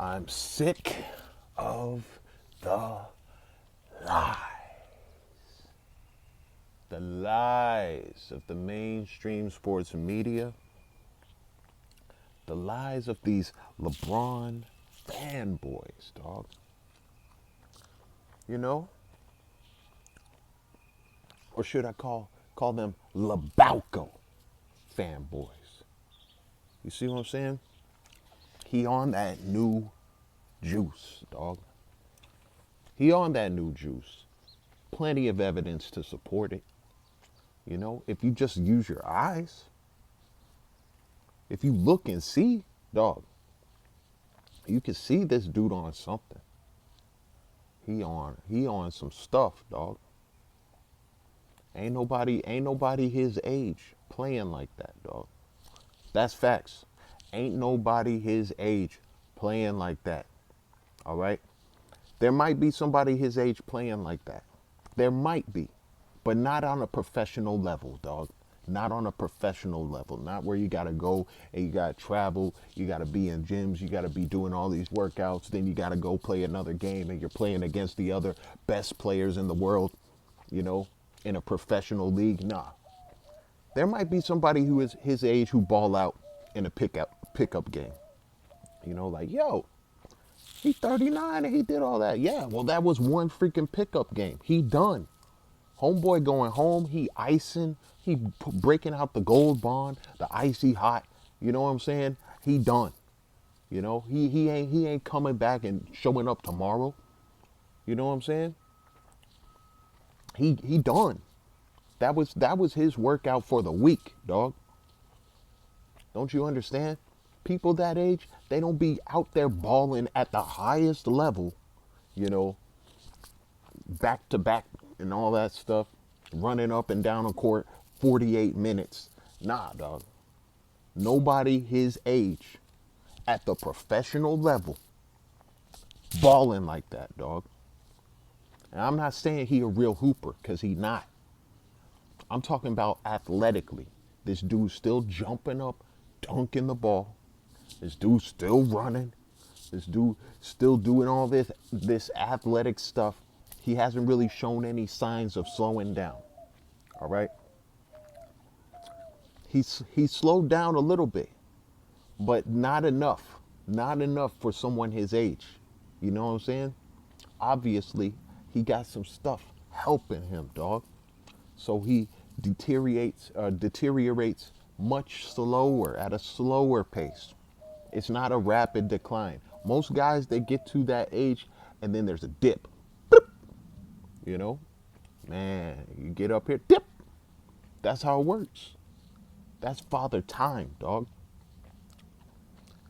I'm sick of the lies. The lies of the mainstream sports media. The lies of these LeBron fanboys, dog. You know? Or should I call them LeBalco fanboys? You see what I'm saying? He on that new juice, dog. He on that new juice. Plenty of evidence to support it. You know, if you just use your eyes, if you look and see, dog, you can see this dude on something. He on some stuff, dog. Ain't nobody his age playing like that, dog. That's facts. Ain't nobody his age playing like that. All right? There might be somebody his age playing like that. There might be, but not on a professional level, dog. Not on a professional level. Not where you got to go and you got to travel. You got to be in gyms. You got to be doing all these workouts. Then you got to go play another game and you're playing against the other best players in the world, you know, in a professional league. Nah. There might be somebody who is his age who ball out in a pickup game. You know, like, yo, he's 39 and he did all that. Yeah, well, that was one freaking pickup game. He done. Homeboy going home, he icing, he breaking out the gold bond, the icy hot. You know what I'm saying? He done. You know, he ain't coming back and showing up tomorrow. You know what I'm saying? He done. That was his workout for the week, dog. Don't you understand? People that age, they don't be out there balling at the highest level, you know, back to back and all that stuff, running up and down a court 48 minutes. Nah, dog. Nobody his age at the professional level balling like that, dog. And I'm not saying he a real hooper, because he not. I'm talking about athletically. This dude's still jumping up, dunking the ball. This dude's still running. This dude still doing all this athletic stuff. He hasn't really shown any signs of slowing down. All right. He's slowed down a little bit, but not enough. Not enough for someone his age. You know what I'm saying? Obviously, he got some stuff helping him, dog. So he deteriorates much slower, at a slower pace. It's not a rapid decline. Most guys, they get to that age and then there's a dip. You know, man, you get up here, dip. That's how it works. That's father time, dog.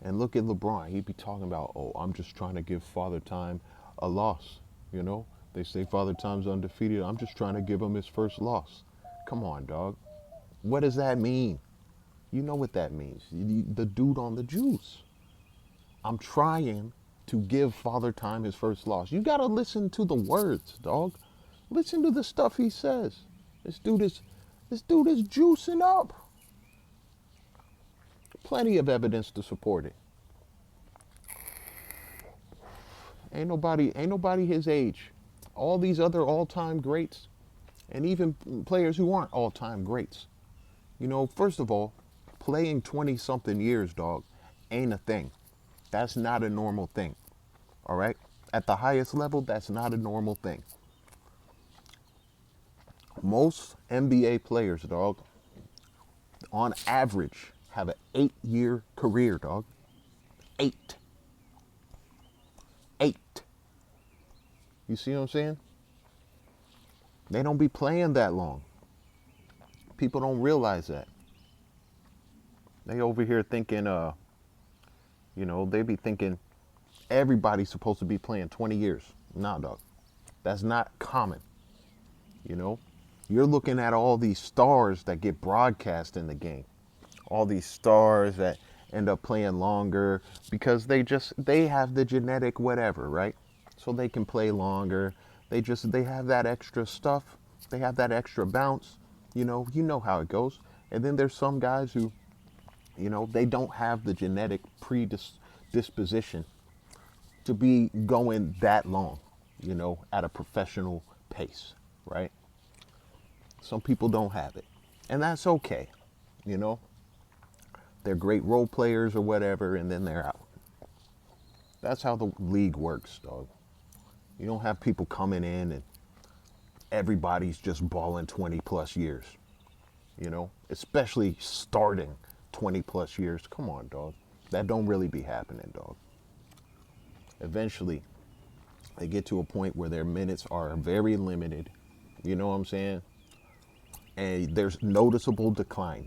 And look at LeBron. He'd be talking about, oh, I'm just trying to give father time a loss. You know, they say father time's undefeated. I'm just trying to give him his first loss. Come on, dog. What does that mean? You know what that means. The dude on the juice. I'm trying to give Father Time his first loss. You got to listen to the words, dog. Listen to the stuff he says. This dude is juicing up. Plenty of evidence to support it. Ain't nobody his age. All these other all-time greats, and even players who aren't all-time greats. You know, first of all, playing 20-something years, dog, ain't a thing. That's not a normal thing. All right? At the highest level, that's not a normal thing. Most NBA players, dog, on average, have an 8-year career, dog. 8. 8. You see what I'm saying? They don't be playing that long. People don't realize that. They over here thinking, you know, they be thinking everybody's supposed to be playing 20 years. Nah, dog. That's not common. You know, you're looking at all these stars that get broadcast in the game. All these stars that end up playing longer because they have the genetic whatever, right? So they can play longer. They have that extra stuff. They have that extra bounce. You know how it goes. And then there's some guys who, you know, they don't have the genetic predisposition to be going that long, at a professional pace, right? Some people don't have it. And that's okay, you know? They're great role players or whatever, and then they're out. That's how the league works, dog. You don't have people coming in and everybody's just balling 20 plus years, especially starting 20 plus years. Come on, dog. That don't really be happening, dog. Eventually, they get to a point where their minutes are very limited. You know what I'm saying? And there's noticeable decline.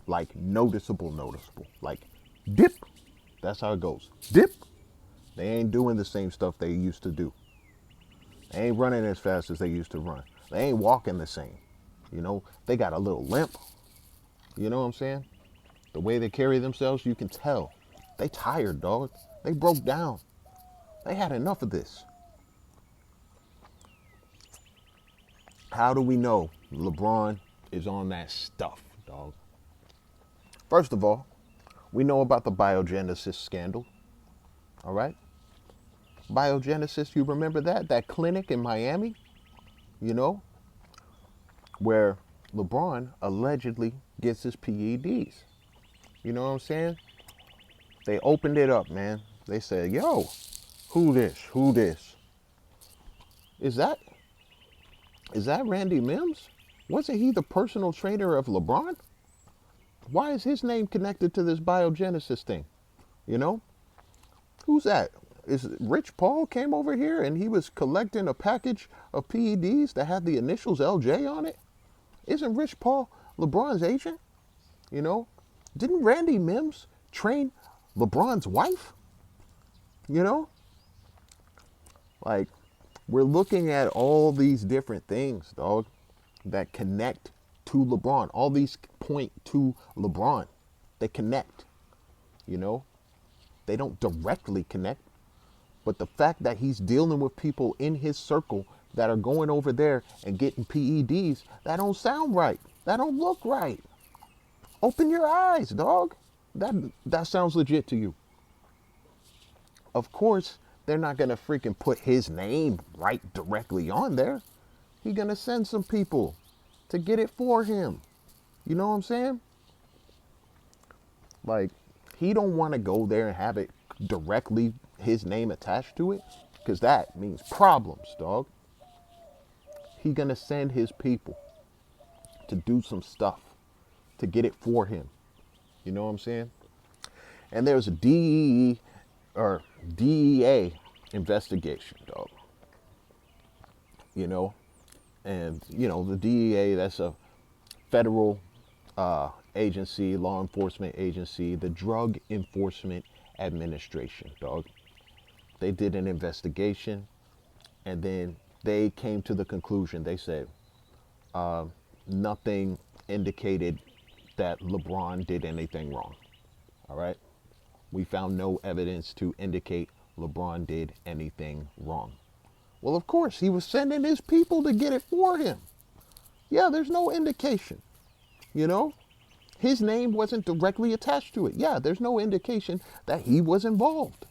Like noticeable. Like dip. That's how it goes. Dip. They ain't doing the same stuff they used to do. They ain't running as fast as they used to run. They ain't walking the same. They got a little limp. You know what I'm saying? The way they carry themselves, you can tell. They tired, dog. They broke down. They had enough of this. How do we know LeBron is on that stuff, dog? First of all, we know about the Biogenesis scandal. All right? Biogenesis, you remember that? That clinic in Miami, where LeBron allegedly gets his PEDs. You know what I'm saying? They opened it up, man. They said, yo, who this? Is that Randy Mims? Wasn't he the personal trainer of LeBron? Why is his name connected to this Biogenesis thing? Who's that? Is Rich Paul came over here and he was collecting a package of PEDs that had the initials LJ on it? Isn't Rich Paul LeBron's agent? Didn't Randy Mims train LeBron's wife? Like, we're looking at all these different things, dog, that connect to LeBron. All these point to LeBron. They connect, They don't directly connect. But the fact that he's dealing with people in his circle that are going over there and getting PEDs, that don't sound right. That don't look right. Open your eyes, dog. That sounds legit to you. Of course, they're not going to freaking put his name right directly on there. He's going to send some people to get it for him. You know what I'm saying? Like, he don't want to go there and have it directly his name attached to it, because that means problems, dog. He gonna send his people to do some stuff to get it for him. You know what I'm saying? And there's a DEA investigation, dog. And the DEA, that's a federal agency, law enforcement agency, the Drug Enforcement Administration, dog. They did an investigation, and then they came to the conclusion. They said nothing indicated that LeBron did anything wrong. All right? We found no evidence to indicate LeBron did anything wrong. Well, of course, he was sending his people to get it for him. Yeah, there's no indication. His name wasn't directly attached to it. Yeah, there's no indication that he was involved.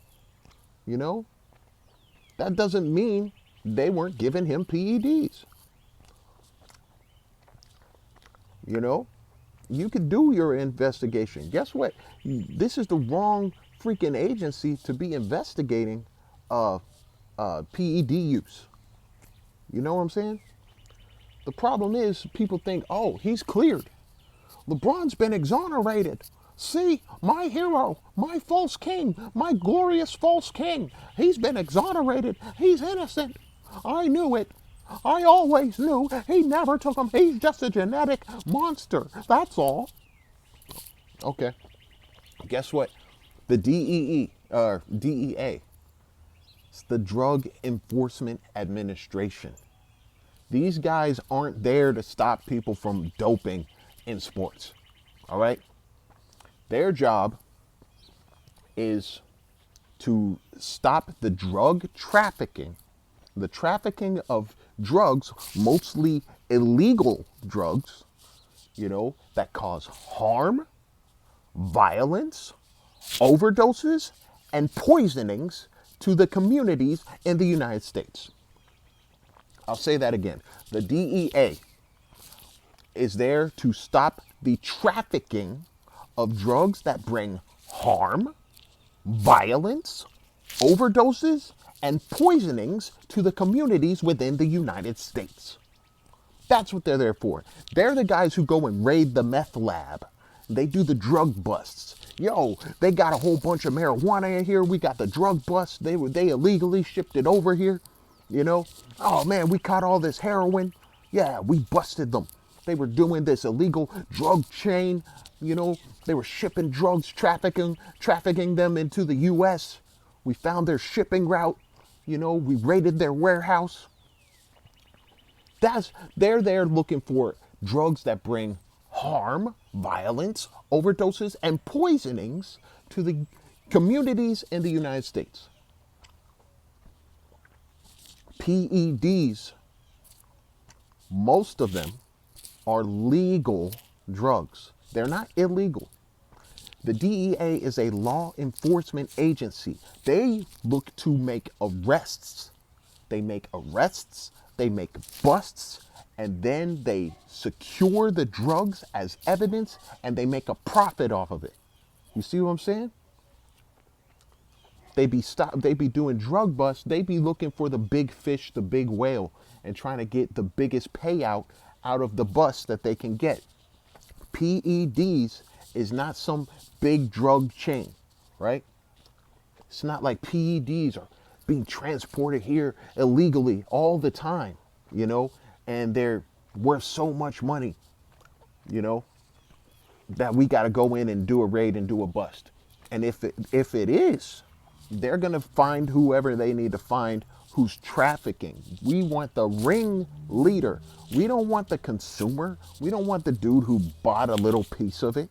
That doesn't mean they weren't giving him PEDs. You could do your investigation. Guess what? This is the wrong freaking agency to be investigating PED use. You know what I'm saying? The problem is people think, oh, he's cleared. LeBron's been exonerated. See, my hero, my false king, my glorious false king. He's been exonerated. He's innocent. I knew it. I always knew. He never took him. He's just a genetic monster. That's all. Okay. Guess what? The DEA, it's the Drug Enforcement Administration. These guys aren't there to stop people from doping in sports. All right? Their job is to stop the drug trafficking, the trafficking of drugs, mostly illegal drugs, that cause harm, violence, overdoses, and poisonings to the communities in the United States. I'll say that again. The DEA is there to stop the trafficking of drugs that bring harm, violence, overdoses, and poisonings to the communities within the United States. That's what they're there for. They're the guys who go and raid the meth lab. They do the drug busts. Yo, they got a whole bunch of marijuana in here. We got the drug bust. They illegally shipped it over here. You know, oh man, we caught all this heroin. Yeah, we busted them. They were doing this illegal drug chain. You know, they were shipping drugs, trafficking them into the U.S. We found their shipping route. You know, we raided their warehouse. They're there looking for drugs that bring harm, violence, overdoses, and poisonings to the communities in the United States. PEDs, most of them are legal drugs. They're not illegal. The DEA is a law enforcement agency. They look to make arrests. They make arrests, they make busts, and then they secure the drugs as evidence and they make a profit off of it. You see what I'm saying? They be doing drug busts. They be looking for the big fish, the big whale, and trying to get the biggest payout out of the bust that they can get. PEDs is not some big drug chain, right? It's not like PEDs are being transported here illegally all the time, you know, and they're worth so much money, you know, that we got to go in and do a raid and do a bust. And if it is, they're going to find whoever they need to find who's trafficking. We want the ring leader. We don't want the consumer. We don't want the dude who bought a little piece of it.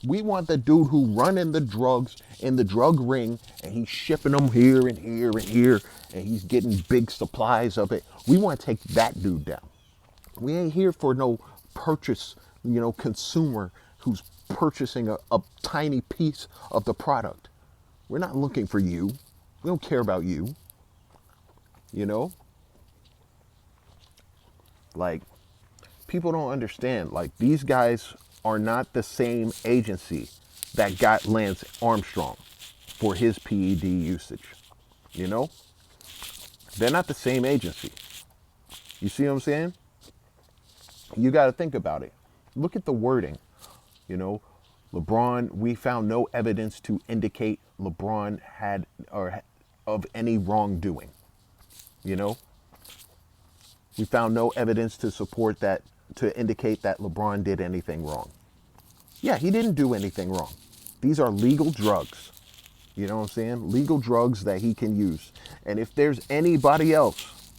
We want the dude who running the drugs in the drug ring and he's shipping them here and here and here and he's getting big supplies of it. We want to take that dude down. We ain't here for no purchase, you know, consumer who's purchasing a tiny piece of the product. We're not looking for you. We don't care about you. You know? Like, people don't understand. Like, these guys are not the same agency that got Lance Armstrong for his PED usage. You know? They're not the same agency. You see what I'm saying? You got to think about it. Look at the wording. You know, LeBron, we found no evidence to indicate LeBron had or of any wrongdoing. You know, we found no evidence to support that, to indicate that LeBron did anything wrong. Yeah, he didn't do anything wrong. These are legal drugs. You know what I'm saying? Legal drugs that he can use. And if there's anybody else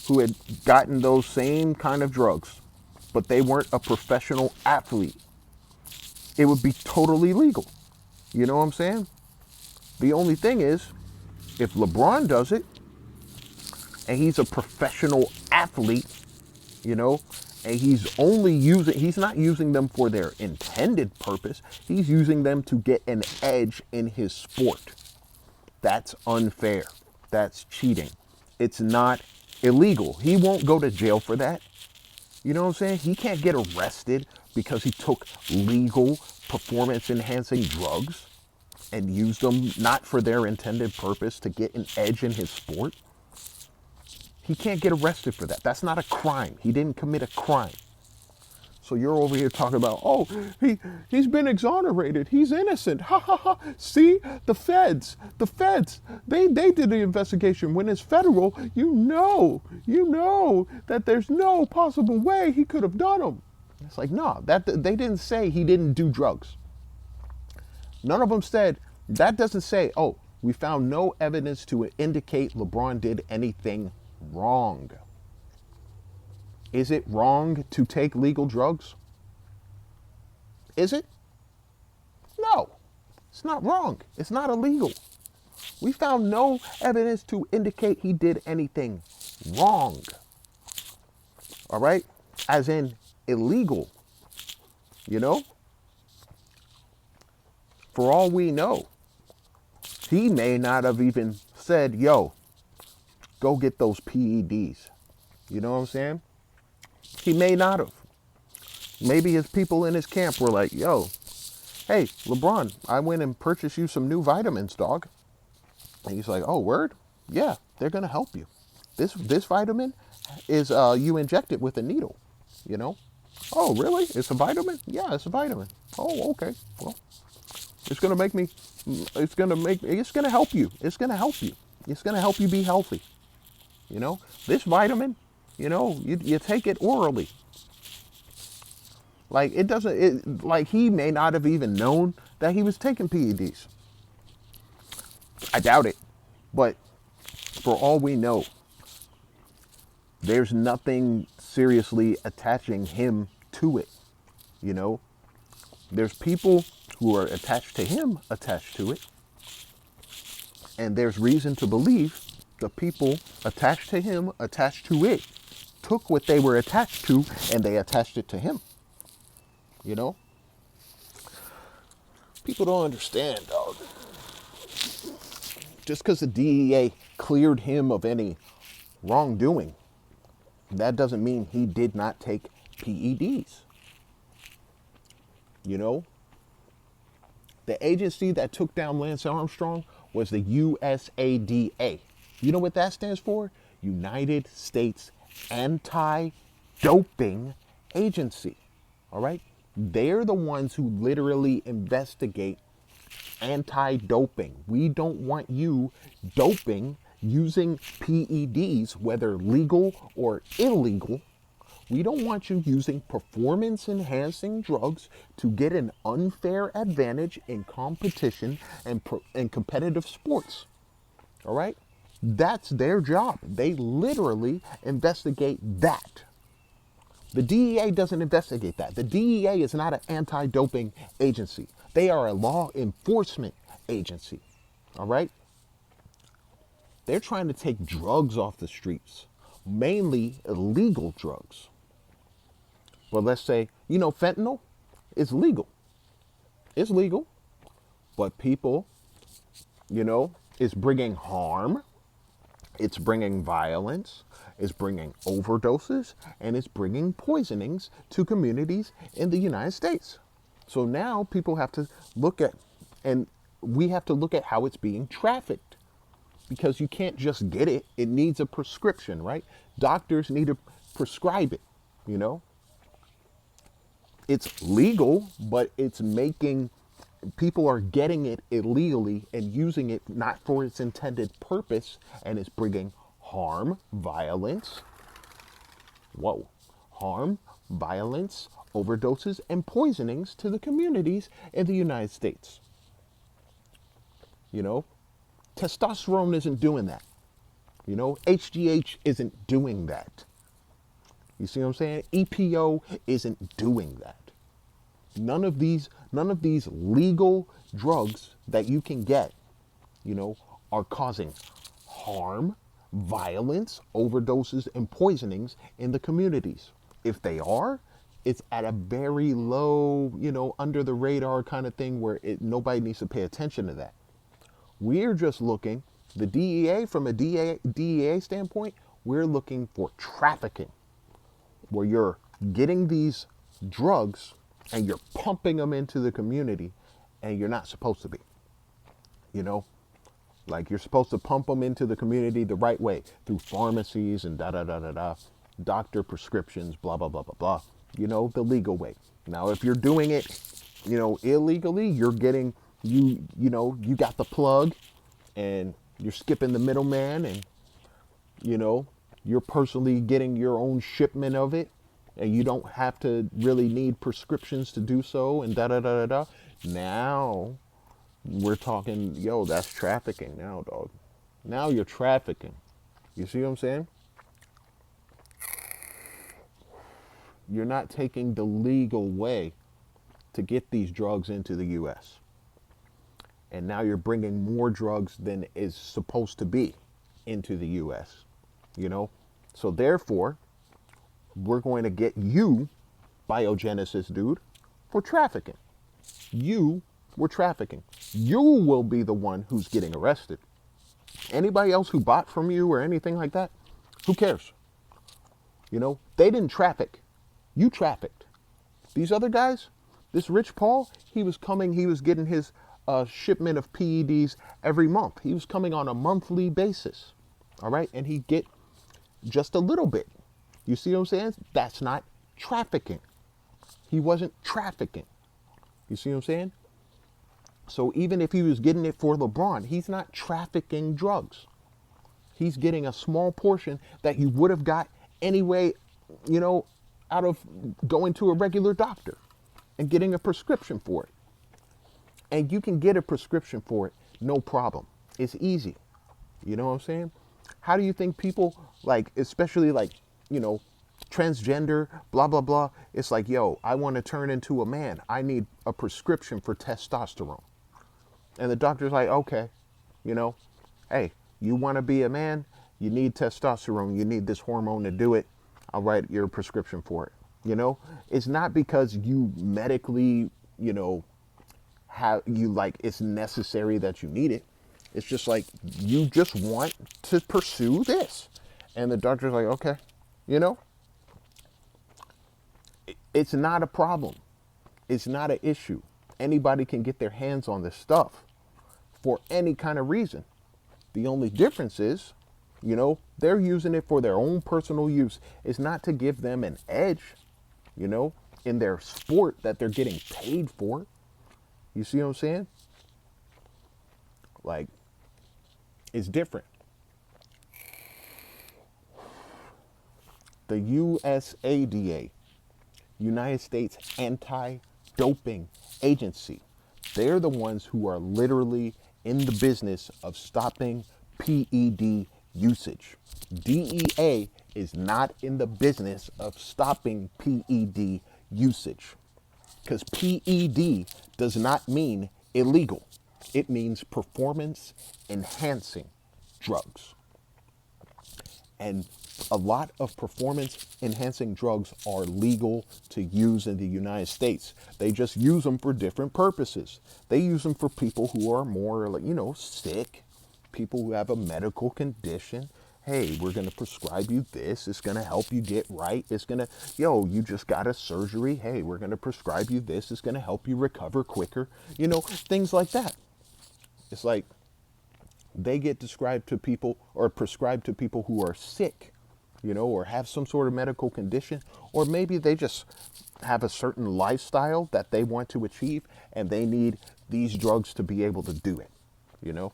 who had gotten those same kind of drugs, but they weren't a professional athlete, it would be totally legal. You know what I'm saying? The only thing is, if LeBron does it, and he's a professional athlete, you know, and he's not using them for their intended purpose. He's using them to get an edge in his sport. That's unfair. That's cheating. It's not illegal. He won't go to jail for that. You know what I'm saying? He can't get arrested because he took legal performance enhancing drugs and used them not for their intended purpose to get an edge in his sport. He can't get arrested for that. That's not a crime. He didn't commit a crime. So you're over here talking about, oh, he's been exonerated. He's innocent. Ha ha ha. See, the feds, they did the investigation. When it's federal, you know that there's no possible way he could have done them. It's like, no, they didn't say he didn't do drugs. None of them said, that doesn't say, oh, we found no evidence to indicate LeBron did anything wrong. Is it wrong to take legal drugs? Is it? No, it's not wrong. It's not illegal. We found no evidence to indicate he did anything wrong. All right? As in illegal. You know? For all we know, He may not have even said, yo, go get those PEDs. You know what I'm saying? He may not have. Maybe his people in his camp were like, yo, hey, LeBron, I went and purchased you some new vitamins, dog. And he's like, oh, word? Yeah, they're going to help you. This vitamin is you inject it with a needle, you know? Oh, really? It's a vitamin? Yeah, it's a vitamin. Oh, okay. Well, it's going to make me, it's going to help you. It's going to help you. It's going to help you be healthy. You know, this vitamin, you take it orally. Like it doesn't, like he may not have even known that he was taking PEDs. I doubt it. But for all we know, there's nothing seriously attaching him to it. You know, there's people who are attached to him, attached to it. And there's reason to believe the people attached to him, attached to it, took what they were attached to and they attached it to him. You know? People don't understand, dog. Just because the DEA cleared him of any wrongdoing, that doesn't mean he did not take PEDs. You know? The agency that took down Lance Armstrong was the USADA. You know what that stands for? United States Anti-Doping Agency. All right? They're the ones who literally investigate anti-doping. We don't want you doping using PEDs, whether legal or illegal. We don't want you using performance-enhancing drugs to get an unfair advantage in competition and competitive sports. All right? That's their job. They literally investigate that. The DEA doesn't investigate that. The DEA is not an anti-doping agency. They are a law enforcement agency. All right? They're trying to take drugs off the streets, mainly illegal drugs. But let's say, fentanyl is legal. It's legal. But people, it's bringing harm. It's bringing violence. It's bringing overdoses. And it's bringing poisonings to communities in the United States. So now people have to look at, and we have to look at how it's being trafficked. Because you can't just get it. It needs a prescription, right? Doctors need to prescribe it, It's legal, but it's making, people are getting it illegally and using it not for its intended purpose, and it's bringing harm, violence, overdoses, and poisonings to the communities in the United States. Testosterone isn't doing that. HGH isn't doing that. You see what I'm saying? EPO isn't doing that. None of these legal drugs that you can get, are causing harm, violence, overdoses, and poisonings in the communities. If they are, it's at a very low, under the radar kind of thing where nobody needs to pay attention to that. We're just looking, the DEA, from a DEA standpoint, we're looking for trafficking, where you're getting these drugs and you're pumping them into the community and you're not supposed to be. Like you're supposed to pump them into the community the right way, through pharmacies and doctor prescriptions, blah, blah, blah, blah, blah. The legal way. Now, if you're doing it, illegally, you're getting, you got the plug and you're skipping the middleman and, you're personally getting your own shipment of it and you don't have to really need prescriptions to do so and Now we're talking, that's trafficking now, dog. Now you're trafficking. You see what I'm saying? You're not taking the legal way to get these drugs into the U.S. And now you're bringing more drugs than is supposed to be into the U.S., So therefore, we're going to get you, Biogenesis dude, for trafficking. You we're trafficking. You will be the one who's getting arrested. Anybody else who bought from you or anything like that, who cares? You know, they didn't traffic. You trafficked. These other guys, this Rich Paul, he was getting his shipment of PEDs every month. He was coming on a monthly basis. All right. And he'd get just a little bit. You see what I'm saying? That's not trafficking. He wasn't trafficking. You see what I'm saying? So even if he was getting it for LeBron, he's not trafficking drugs. He's getting a small portion that he would have got anyway, you know, out of going to a regular doctor and getting a prescription for it. And you can get a prescription for it, no problem. It's easy. You know what I'm saying? How do you think people, like, especially like, you know, transgender, blah, blah, blah. It's like, yo, I want to turn into a man. I need a prescription for testosterone. And the doctor's like, okay, you know, hey, you want to be a man? You need testosterone. You need this hormone to do it. I'll write your prescription for it. You know, it's not because you medically, you know, it's necessary that you need it. It's just like, you just want to pursue this. And the doctor's like, okay, you know, it's not a problem. It's not an issue. Anybody can get their hands on this stuff for any kind of reason. The only difference is, you know, they're using it for their own personal use. It's not to give them an edge, you know, in their sport that they're getting paid for. You see what I'm saying? Like, it's different. The USADA, United States Anti-Doping Agency, they're the ones who are literally in the business of stopping PED usage. DEA is not in the business of stopping PED usage, because PED does not mean illegal. It means performance enhancing drugs. And a lot of performance enhancing drugs are legal to use in the United States. They just use them for different purposes. They use them for people who are more, like, you know, sick, people who have a medical condition. Hey, we're going to prescribe you this. It's going to help you get right. It's going to, you just got a surgery. Hey, we're going to prescribe you this. It's going to help you recover quicker. You know, things like that. It's like they get prescribed to people who are sick, you know, or have some sort of medical condition, or maybe they just have a certain lifestyle that they want to achieve and they need these drugs to be able to do it, you know.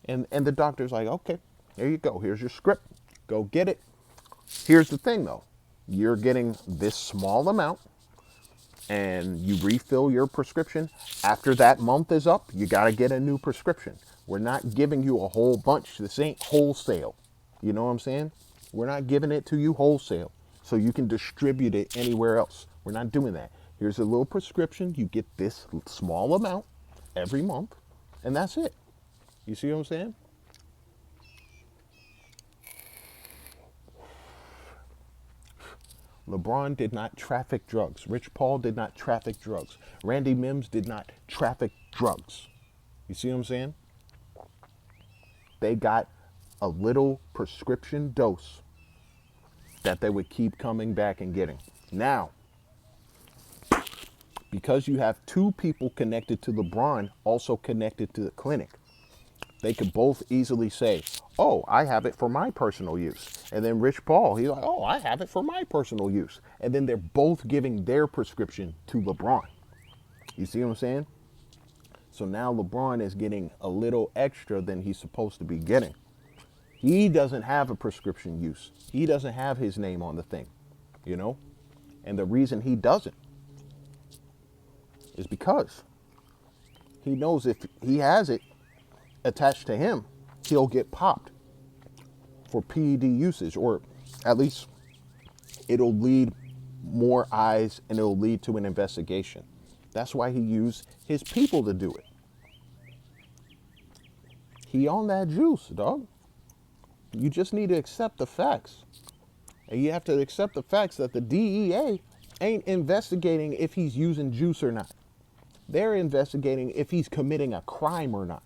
And the doctor's like, okay, there you go. Here's your script. Go get it. Here's the thing, though. You're getting this small amount and you refill your prescription. After that month is up, you got to get a new prescription. We're not giving you a whole bunch. This ain't wholesale. You know what I'm saying? We're not giving it to you wholesale so you can distribute it anywhere else. We're not doing that. Here's a little prescription. You get this small amount every month, and that's it. You see what I'm saying? LeBron did not traffic drugs. Rich Paul did not traffic drugs. Randy Mims did not traffic drugs. You see what I'm saying? They got a little prescription dose that they would keep coming back and getting. Now, because you have two people connected to LeBron, also connected to the clinic, they could both easily say, oh, I have it for my personal use. And then Rich Paul, he's like, oh, I have it for my personal use. And then they're both giving their prescription to LeBron. You see what I'm saying? So now LeBron is getting a little extra than he's supposed to be getting. He doesn't have a prescription use. He doesn't have his name on the thing, you know? And the reason he doesn't is because he knows if he has it attached to him, he'll get popped for PED usage, or at least it'll lead more eyes and it'll lead to an investigation. That's why he used his people to do it. He on that juice, dog. You just need to accept the facts. And you have to accept the facts that the DEA ain't investigating if he's using juice or not. They're investigating if he's committing a crime or not.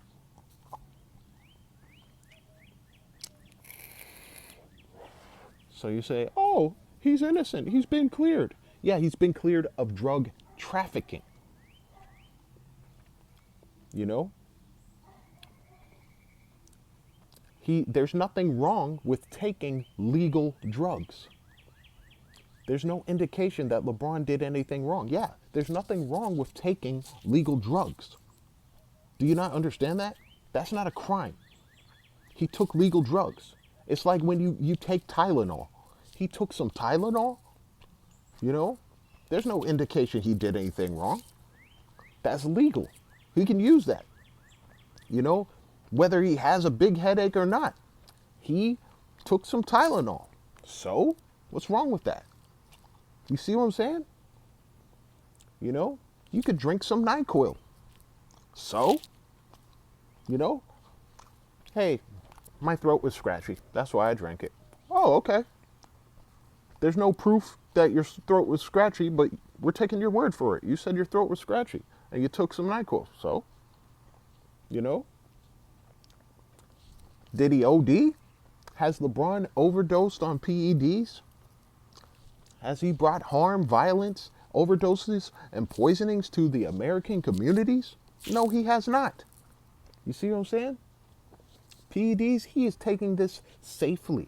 So you say, oh, he's innocent. He's been cleared. Yeah, he's been cleared of drug trafficking. You know? There's nothing wrong with taking legal drugs. There's no indication that LeBron did anything wrong. Yeah, there's nothing wrong with taking legal drugs. Do you not understand that? That's not a crime. He took legal drugs. It's like when you take Tylenol. He took some Tylenol, you know? There's no indication he did anything wrong. That's legal. He can use that. You know, whether he has a big headache or not, he took some Tylenol. So, what's wrong with that? You see what I'm saying? You know, you could drink some NyQuil. So, you know, hey, my throat was scratchy. That's why I drank it. Oh, okay. There's no proof that your throat was scratchy, but we're taking your word for it. You said your throat was scratchy and you took some NyQuil. So, you know, did he OD? Has LeBron overdosed on PEDs? Has he brought harm, violence, overdoses, and poisonings to the American communities? No, he has not. You see what I'm saying? PEDs, he is taking this safely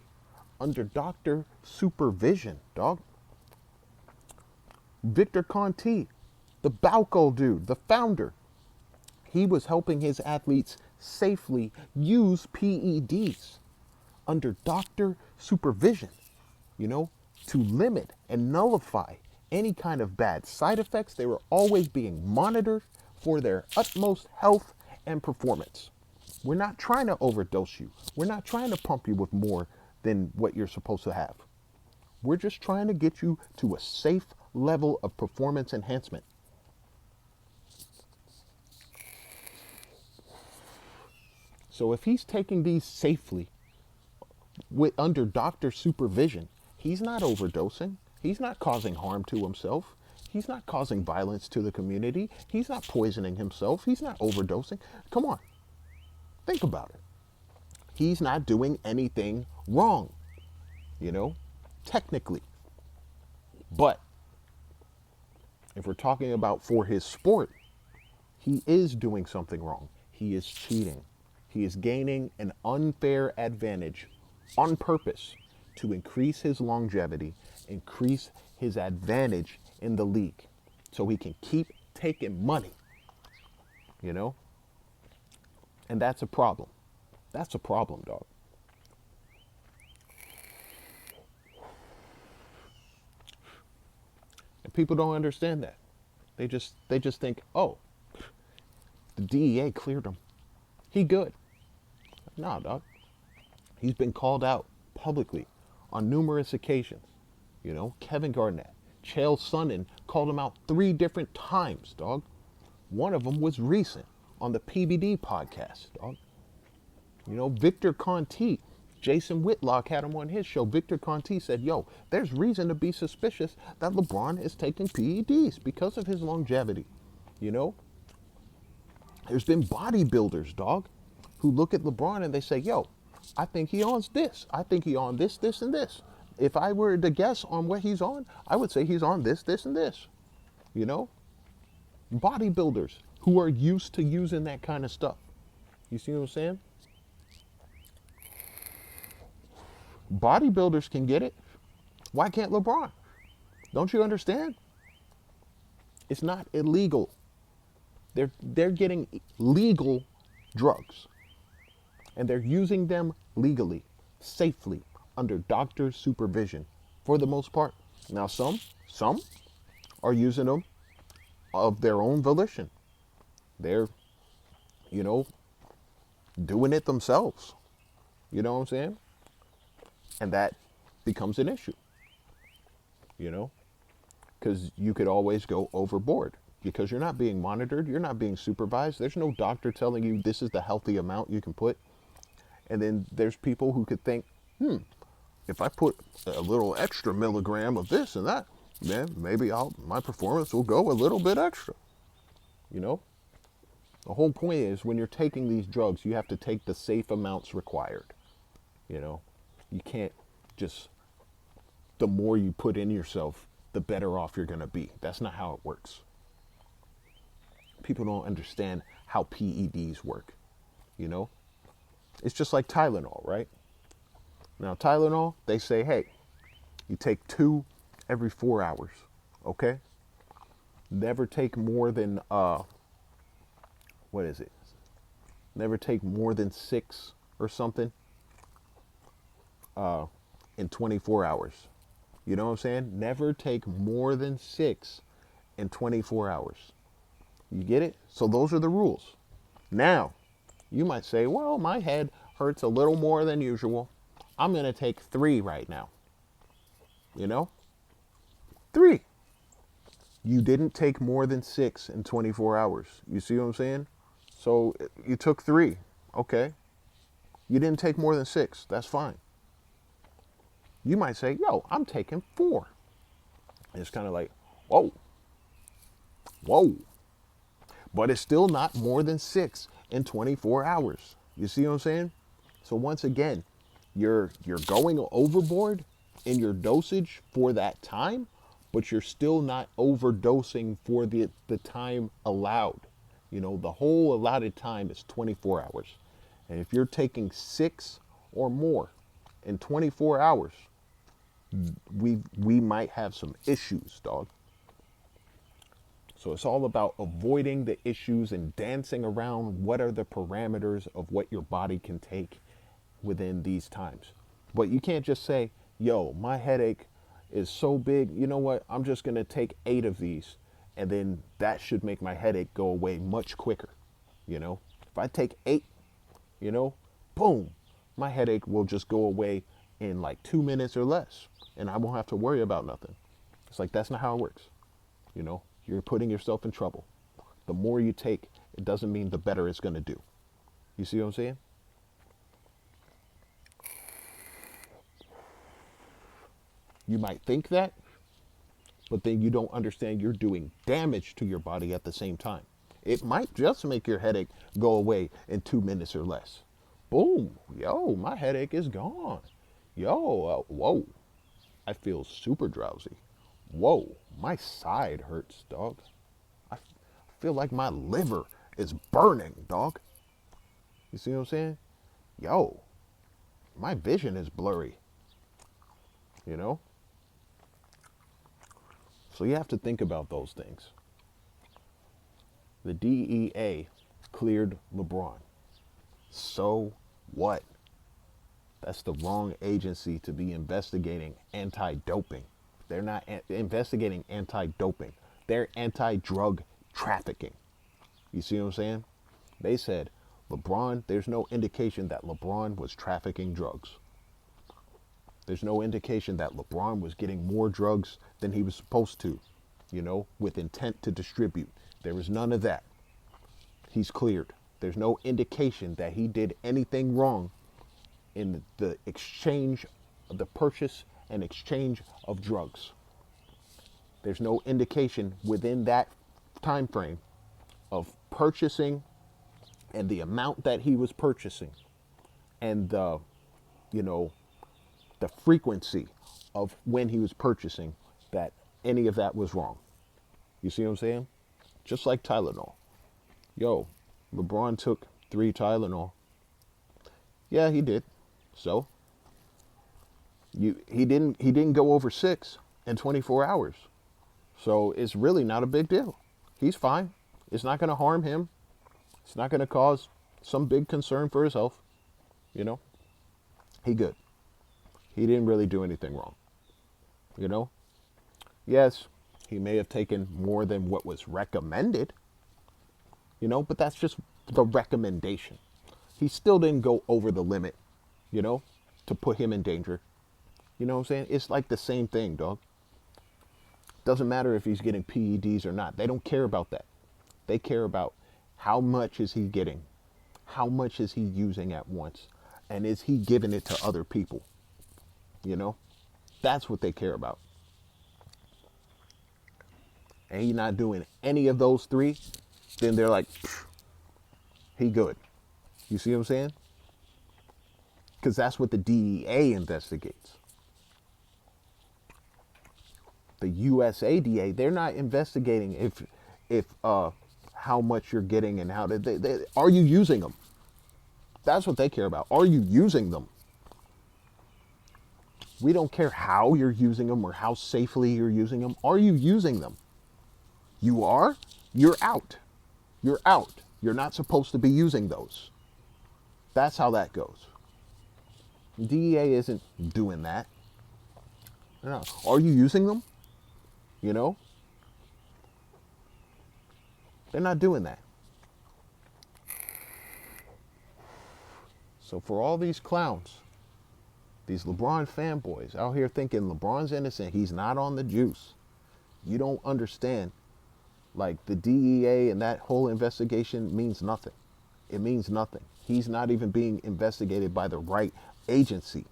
under doctor supervision, dog. Victor Conti, the LeBalco dude, the founder, he was helping his athletes safely use PEDs under doctor supervision, you know, to limit and nullify any kind of bad side effects. They were always being monitored for their utmost health and performance. We're not trying to overdose you. We're not trying to pump you with more than what you're supposed to have. We're just trying to get you to a safe level of performance enhancement. So if he's taking these safely under doctor supervision, he's not overdosing. He's not causing harm to himself. He's not causing violence to the community. He's not poisoning himself. He's not overdosing. Come on. Think about it. He's not doing anything wrong, you know, technically. But if we're talking about for his sport, he is doing something wrong. He is cheating. He is gaining an unfair advantage on purpose to increase his longevity, increase his advantage in the league so he can keep taking money, you know? And that's a problem. That's a problem, dog. And people don't understand that. They just think, oh, the DEA cleared him. He good. Nah, dog. He's been called out publicly on numerous occasions. You know, Kevin Garnett, Chael Sonnen called him out 3 different times, dog. One of them was recent on the PBD podcast, dog. You know, Victor Conti, Jason Whitlock had him on his show. Victor Conti said, yo, there's reason to be suspicious that LeBron is taking PEDs because of his longevity. You know, there's been bodybuilders, dog, who look at LeBron and they say, yo, I think he owns this. I think he on this, this, and this. If I were to guess on what he's on, I would say he's on this, this, and this. You know, bodybuilders who are used to using that kind of stuff. You see what I'm saying? Bodybuilders can get it. Why can't LeBron? Don't you understand? It's not illegal. They're getting legal drugs. And they're using them legally, safely, under doctor supervision, for the most part. Now some are using them of their own volition. They're, you know, doing it themselves. You know what I'm saying? And that becomes an issue, you know, because you could always go overboard because you're not being monitored. You're not being supervised. There's no doctor telling you this is the healthy amount you can put. And then there's people who could think, if I put a little extra milligram of this and that, then maybe my performance will go a little bit extra. you know? The whole point is when you're taking these drugs, you have to take the safe amounts required, you know? You can't just, the more you put in yourself, the better off you're going to be. That's not how it works. People don't understand how PEDs work, you know? It's just like Tylenol, right? Now, Tylenol, they say, hey, you take 2 every 4 hours, okay? Never take more than, what is it? Never take more than 6 or something in 24 hours. You know what I'm saying? Never take more than 6 in 24 hours. You get it? So those are the rules. Now, you might say, well, my head hurts a little more than usual. I'm going to take 3 right now. You know? 3. You didn't take more than 6 in 24 hours. You see what I'm saying? So you took 3. Okay. You didn't take more than 6. That's fine. You might say, yo, I'm taking 4. And it's kind of like, whoa. Whoa. But it's still not more than 6 in 24 hours. You see what I'm saying? So once again, you're going overboard in your dosage for that time, but you're still not overdosing for the time allowed. You know, the whole allotted time is 24 hours. And if you're taking 6 or more in 24 hours, we might have some issues, dog. So it's all about avoiding the issues and dancing around what are the parameters of what your body can take within these times. But you can't just say, yo, my headache is so big, you know what, I'm just going to take 8 of these, and then that should make my headache go away much quicker. You know, if I take 8, you know, boom, my headache will just go away in like 2 minutes or less, and I won't have to worry about nothing. It's like, that's not how it works. You know, you're putting yourself in trouble. The more you take, it doesn't mean the better it's going to do. You see what I'm saying? You might think that, but then you don't understand you're doing damage to your body at the same time. It might just make your headache go away in 2 minutes or less. Boom. Yo, my headache is gone. Yo, whoa. I feel super drowsy. Whoa, my side hurts, dog. I feel like my liver is burning, dog. You see what I'm saying? Yo, my vision is blurry. You know? So you have to think about those things. The DEA cleared LeBron. So what? That's the wrong agency to be investigating anti-doping. They're not investigating anti-doping. They're anti-drug trafficking. You see what I'm saying? They said, LeBron, there's no indication that LeBron was trafficking drugs. There's no indication that LeBron was getting more drugs than he was supposed to, you know, with intent to distribute. There was none of that. He's cleared. There's no indication that he did anything wrong in the exchange, the purchase and exchange of drugs. There's no indication within that time frame of purchasing and the amount that he was purchasing and the, you know, the frequency of when he was purchasing that any of that was wrong. You see what I'm saying? Just like Tylenol. Yo, LeBron took 3 Tylenol. Yeah, he did. So he didn't go over 6 in 24 hours. So it's really not a big deal. He's fine. It's not going to harm him. It's not going to cause some big concern for his health. You know, he good. He didn't really do anything wrong. You know, yes, he may have taken more than what was recommended, you know, but that's just the recommendation. He still didn't go over the limit, you know, to put him in danger. You know what I'm saying? It's like the same thing, dog. Doesn't matter if he's getting PEDs or not. They don't care about that. They care about how much is he getting? How much is he using at once? And is he giving it to other people? You know, that's what they care about. And he's not doing any of those 3. then they're like, he good. You see what I'm saying? Because that's what the DEA investigates. The USADA, they're not investigating if how much you're getting and how are you using them? That's what they care about. Are you using them? We don't care how you're using them or how safely you're using them. Are you using them? You are? You're out. You're out. You're not supposed to be using those. That's how that goes. DEA isn't doing that. No. Are you using them? You know? They're not doing that. So for all these clowns, these LeBron fanboys out here thinking LeBron's innocent, he's not on the juice. You don't understand. Like the DEA and that whole investigation means nothing. It means nothing. He's not even being investigated by the right agency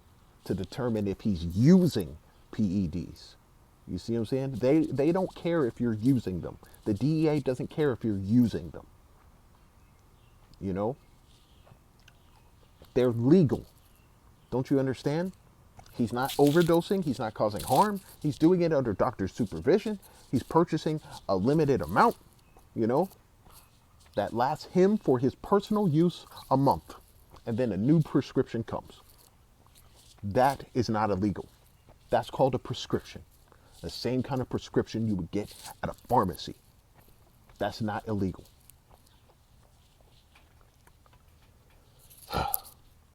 to determine if he's using PEDs. You see what I'm saying? They don't care if you're using them. The DEA doesn't care if you're using them. You know? They're legal. Don't you understand? He's not overdosing. He's not causing harm. He's doing it under doctor's supervision. He's purchasing a limited amount, you know, that lasts him for his personal use a month. And then a new prescription comes. That is not illegal. That's called a prescription. The same kind of prescription you would get at a pharmacy. That's not illegal.